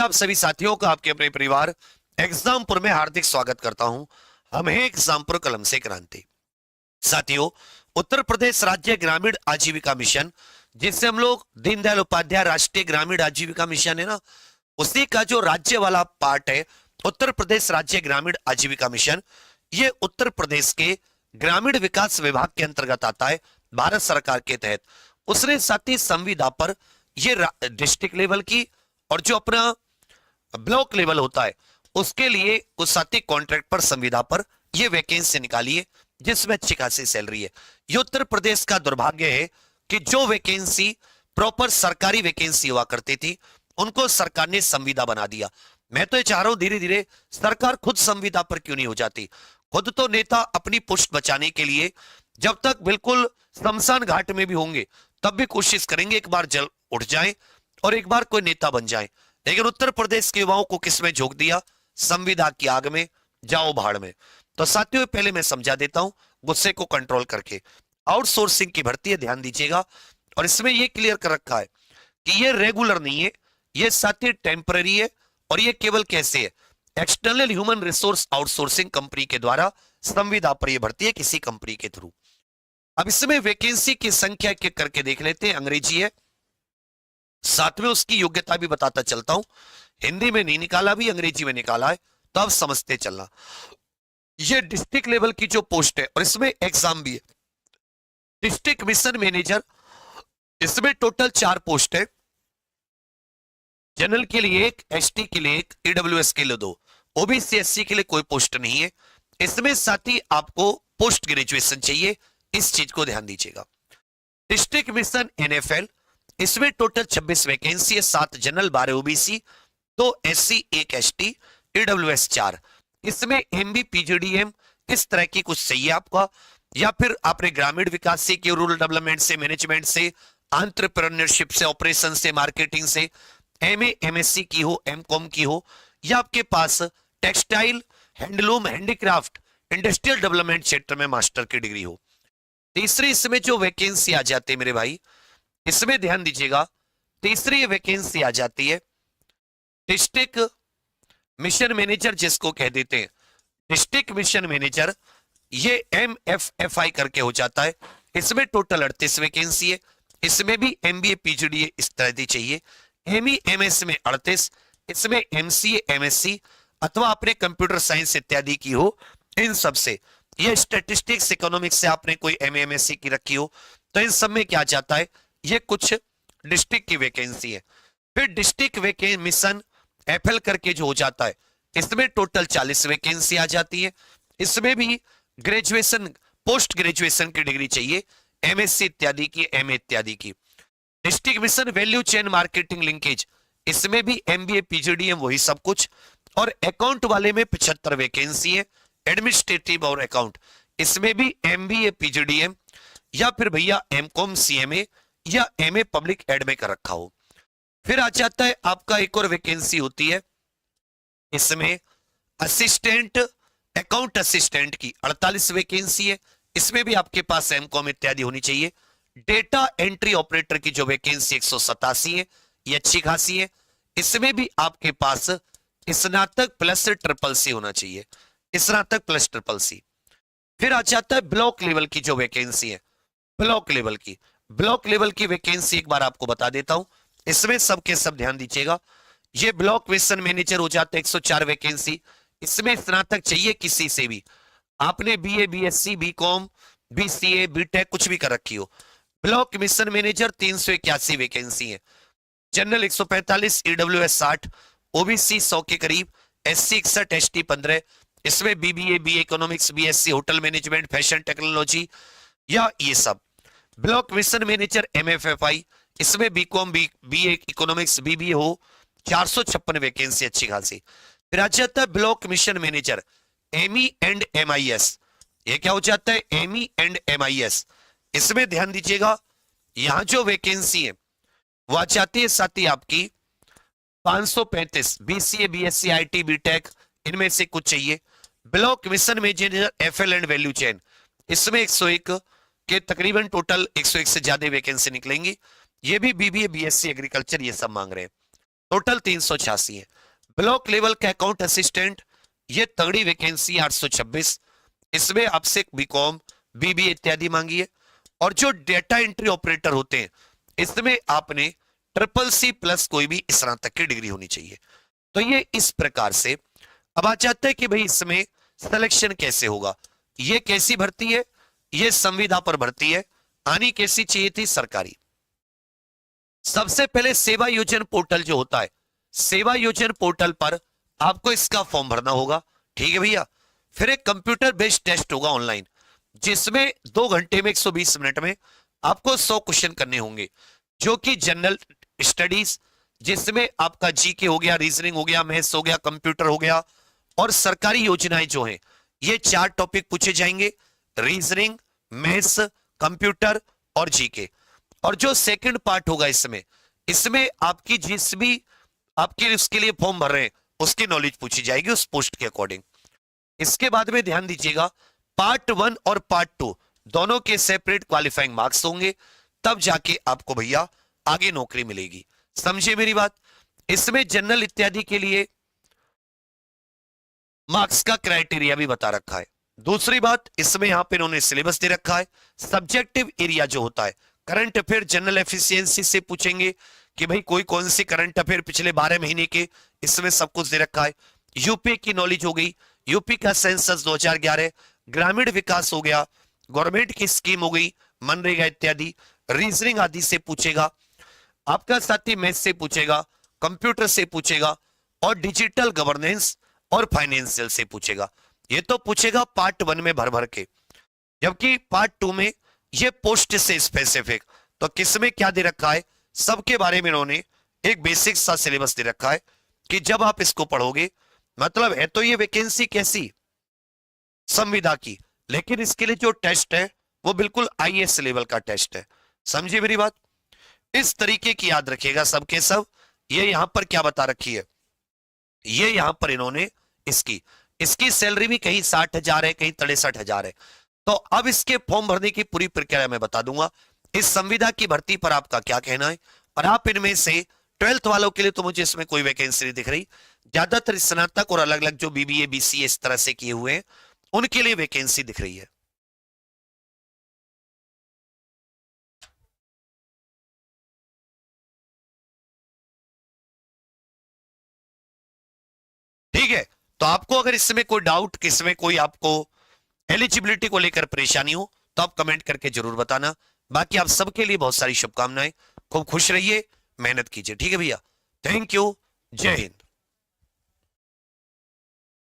आप सभी साथियों का आपके अपने परिवार एग्जामपुर में हार्दिक स्वागत करता हूं। हम हैं एग्जामपुर कलम से क्रांति। साथियों, उत्तर प्रदेश राज्य ग्रामीण आजीविका मिशन, जिसे हम लोग दीनदयाल उपाध्याय राष्ट्रीय ग्रामीण आजीविका मिशन है ना, उसी का जो राज्य वाला पार्ट है उत्तर प्रदेश राज्य ग्रामीण आजीविका मिशन, ये उत्तर प्रदेश के ग्रामीण विकास विभाग के अंतर्गत आता है, भारत सरकार के तहत। उसने साथ ही संविदा पर ये डिस्ट्रिक्ट लेवल की और जो अपना ब्लॉक लेवल होता है उसके लिए उस साथी कॉन्ट्रैक्ट पर संविदा पर ये वैकेंसी निकाली है, जिसमें अच्छी खासी सैलरी है। ये उत्तर प्रदेश का दुर्भाग्य है कि जो वैकेंसी प्रॉपर सरकारी वैकेंसी हुआ करती थी उनको सरकार ने संविदा बना दिया। मैं तो ये चाह रहा हूं धीरे धीरे सरकार खुद संविदा पर क्यों नहीं हो जाती। खुद तो नेता अपनी पुष्ट बचाने के लिए जब तक बिल्कुल शमशान घाट में भी होंगे तब भी कोशिश करेंगे एक बार जल उठ जाए और एक बार कोई नेता बन जाए। लेकिन उत्तर प्रदेश के युवाओं को किसमें झोंक दिया? संविदा की आग में, जाओ भाड़ में। तो साथियों, पहले मैं समझा देता हूं गुस्से को कंट्रोल करके। आउटसोर्सिंग की भर्ती है, ध्यान दीजिएगा। और इसमें यह क्लियर कर रखा है कि ये रेगुलर नहीं है, ये साथी टेम्पररी है। और ये केवल कैसे है? External human resource outsourcing company के द्वारा संविदा पर यह भर्ती है, किसी कंपनी के थ्रू। अब इसमें वैकेंसी की संख्या के करके देख लेते हैं। अंग्रेजी है, साथ में उसकी योग्यता भी बताता चलता हूं। हिंदी में नहीं निकाला, भी अंग्रेजी में निकाला है, तो अब समझते चलना। ये डिस्ट्रिक्ट लेवल की जो पोस्ट है और इसमें एग्जाम भी है। डिस्ट्रिक्ट मिशन मैनेजर, इसमें टोटल 4 पोस्ट है। जनरल के लिए 1, एसटी के लिए 1, ईडब्ल्यूएस के लिए 2, ओबीसी एससी के लिए कोई पोस्ट नहीं है। इसमें साथ ही आपको पोस्ट ग्रेजुएशन चाहिए, इस चीज को ध्यान दीजिएगा। डिस्ट्रिक्ट मिशन एनएफएल, इसमें टोटल 26 वैकेंसी है, 7 general, 12 OBC, 2 SC, 1 ST, EWS 4। इसमें एमबी पीजीडीएम इस तरह की कुछ चाहिए आपका, या फिर आपने ग्रामीण विकास से, की रूरल डेवलपमेंट से, मैनेजमेंट से, एंटरप्रेन्योरशिप से, ऑपरेशन से, मार्केटिंग से एमए एमएससी की हो, एमकॉम की हो, या आपके पास textile, handloom, handicraft, industrial development क्षेत्र में मास्टर की डिग्री हो। तीसरी इसमें जो वैकेंसी आ जाती है मेरे भाई, इसमें ध्यान दीजिएगा, तीसरी वैकेंसी आ जाती है डिस्ट्रिक्ट मिशन मैनेजर, जिसको कह देते हैं डिस्ट्रिक्ट मिशन मैनेजर। ये एमएफएफआई करके हो जाता है। इसमें टोटल 38 वैकेंसी है। इसमें भी एमबीए पीजीडीए इस तरह की चाहिए। एमई एमएस में 38, इसमें एमसीए एमएससी अथवा आपने कंप्यूटर साइंस इत्यादि की हो, इन सब से। ये स्टैटिस्टिक्स इकोनॉमिक्स से आपने कोई एमए एमएससी की रखी हो, तो इन सब में क्या जाता है, ये कुछ डिस्ट्रिक्ट की वैकेंसी है। फिर डिस्ट्रिक्ट वैकेंसी मिशन एफएल करके जो हो जाता है, इसमें टोटल 40 वैकेंसी आ जाती है। इसमें भी ग्रेजुएशन, पोस्ट ग्रेजुएशन की डिग्री चाहिए, एमएससी इत्यादि की, एमए इत्यादि की। District mission value chain marketing linkage, इसमें भी एमबीए पीजीडीएम वही सब कुछ। और अकाउंट वाले में 75 वैकेंसी है, एडमिनिस्ट्रेटिव और अकाउंट, इसमें भी एमबीए पीजीडीएम या फिर भैया एमकॉम सीएमए या एमए पब्लिक एड में कर रखा हो। फिर आ जाता है आपका एक और वैकेंसी होती है, इसमें असिस्टेंट, अकाउंट असिस्टेंट की 48 वैकेंसी है। इसमें भी आपके पास एमकॉम इत्यादि होनी चाहिए। डेटा एंट्री ऑपरेटर की जो वैकेंसी 187 है, ये अच्छी खासी है। इसमें भी आपके पास स्नातक प्लस ट्रिपल सी होना चाहिए, स्नातक प्लस ट्रिपल सी। फिर आ जाता है ब्लॉक लेवल की जो वैकेंसी है, ब्लॉक लेवल की, ब्लॉक लेवल की वैकेंसी एक बार आपको बता देता हूं। इसमें सबके सब ध्यान दीजिएगा। ये ब्लॉक मिशन मैनेजर हो जाता है, 104 वैकेंसी। इसमें स्नातक चाहिए किसी से भी, आपने BA, BSc, BCom, BCA, BTech कुछ भी कर रखी हो। ब्लॉक मिशन मैनेजर 381 वैकेंसी है। जनरल 145, ईडब्ल्यूएस 60, ओबीसी 100 के करीब, एससी 61, एसटी 15। इसमें BBA, BA economics, BSc hotel management, fashion technology या ये सब। ब्लॉक मिशन मैनेजर एमएफएफआई, इसमें बीकॉम, बीए इकोनॉमिक्स, बीबीए हो, 456 वैकेंसी, अच्छी खासी। फिर आ जाता है block mission manager ME and MIS. ये क्या हो जाता है, एमई एंड एमआईएस। इसमें ध्यान दीजिएगा, यहां जो वैकेंसी है वो आ जाती है साथ ही आपकी 535, बीसीए, बीएससी, आईटी, बीटेक, इनमें से कुछ चाहिए। Block mission manager FL and value chain, इसमें 101 के तकरीबन टोटल 101 से ज्यादा वैकेंसी निकलेंगी। ये भी बीबीए, बीएससी, एग्रीकल्चर ये सब मांग रहे हैं। टोटल 386 है। ब्लॉक लेवल का अकाउंट असिस्टेंट, ये तगड़ी वैकेंसी 826, इसमें आपसे बीकॉम बीबीए इत्यादि मांगी है। और जो डेटा एंट्री ऑपरेटर होते हैं, इसमें आपने CCC+ कोई भी स्नातक की डिग्री होनी चाहिए। तो ये इस प्रकार से। अब आ जाता है कि भाई इसमें सिलेक्शन कैसे होगा। ये कैसी भर्ती है, ये संविदा पर भर्ती है, आनी कैसी चाहिए थी, सरकारी। सबसे पहले सेवा योजन पोर्टल जो होता है, सेवा योजन पोर्टल पर आपको इसका फॉर्म भरना होगा, ठीक है भैया। फिर एक कंप्यूटर बेस्ड टेस्ट होगा ऑनलाइन, जिसमें 2 घंटे में 120 मिनट में आपको 100 क्वेश्चन करने होंगे, जो कि जनरल स्टडीज, जिसमें आपका जीके हो गया, रीजनिंग हो गया, मैथ्स हो गया, कंप्यूटर हो गया, और सरकारी योजनाएं जो हैं, ये 4 टॉपिक पूछे जाएंगे, रीजनिंग, मैथ्स, कंप्यूटर और जीके। और जो सेकंड पार्ट होगा इसमें, इसमें आपकी जिस भी आपके उसके लिए फॉर्म भर रहे हैं उसकी नॉलेज पूछी जाएगी उस पोस्ट के अकॉर्डिंग। इसके बाद में ध्यान दीजिएगा, पार्ट 1 और पार्ट 2 दोनों के सेपरेट क्वालिफाइंग मार्क्स होंगे, तब जाके आपको भैया आगे नौकरी मिलेगी। समझे मेरी बात। इसमें जनरल इत्यादि के लिए मार्क्स का क्राइटेरिया भी बता रखा है। दूसरी बात, इसमें यहां पे इन्होंने सिलेबस दे रखा है। सब्जेक्टिव एरिया जो होता है, करंट अफेयर जनरल एफिशिएंसी से पूछेंगे कि भाई कोई कौन सी करंट अफेयर पिछले 12 महीने के, इसमें सब कुछ दे रखा है। यूपी की नॉलेज हो गई, यूपी का सेंसस 2011, ग्रामीण विकास हो गया, गवर्नमेंट की स्कीम हो गई, मनरेगा इत्यादि, रीजनिंग आदि से पूछेगा। आपका साथी मैथ्स से पूछेगा, कंप्यूटर से पूछेगा, और डिजिटल गवर्नेंस और फाइनेंशियल से पूछेगा। ये तो पूछेगा पार्ट 1 में भर भर के, जबकि पार्ट 2 में ये पोस्ट से स्पेसिफिक। तो किसमें क्या दे रखा है, सबके बारे में इन्होंने एक बेसिक सा सिलेबस दे रखा है कि जब आप इसको पढ़ोगे, मतलब है तो ये वैकेंसी कैसी, संविदा की, लेकिन इसके लिए जो टेस्ट है वो बिल्कुल IAS लेवल का टेस्ट है। समझिए मेरी बात। इस तरीके की याद रखिएगा सबके सब। ये यहां पर क्या बता रखी है, ये यहां पर इन्होंने इसकी इसकी सैलरी भी कहीं 60,000 है, कहीं 63,000 है। तो अब इसके फॉर्म भरने की पूरी प्रक्रिया मैं बता दूंगा। इस संविदा की भर्ती पर आपका क्या कहना है, और आप इनमें से 12th वालों के लिए तो मुझे इसमें कोई वैकेंसी नहीं दिख रही, ज्यादातर स्नातक और अलग अलग जो BBA BCA इस तरह से किए हुए हैं उनके लिए वैकेंसी दिख रही है। ठीक है। तो आपको अगर इसमें कोई डाउट, इसमें कोई आपको एलिजिबिलिटी को लेकर परेशानी हो, तो आप कमेंट करके जरूर बताना। बाकी आप सबके लिए बहुत सारी शुभकामनाएं, खूब खुश रहिए, मेहनत कीजिए। ठीक है भैया, थैंक यू, जय हिंद।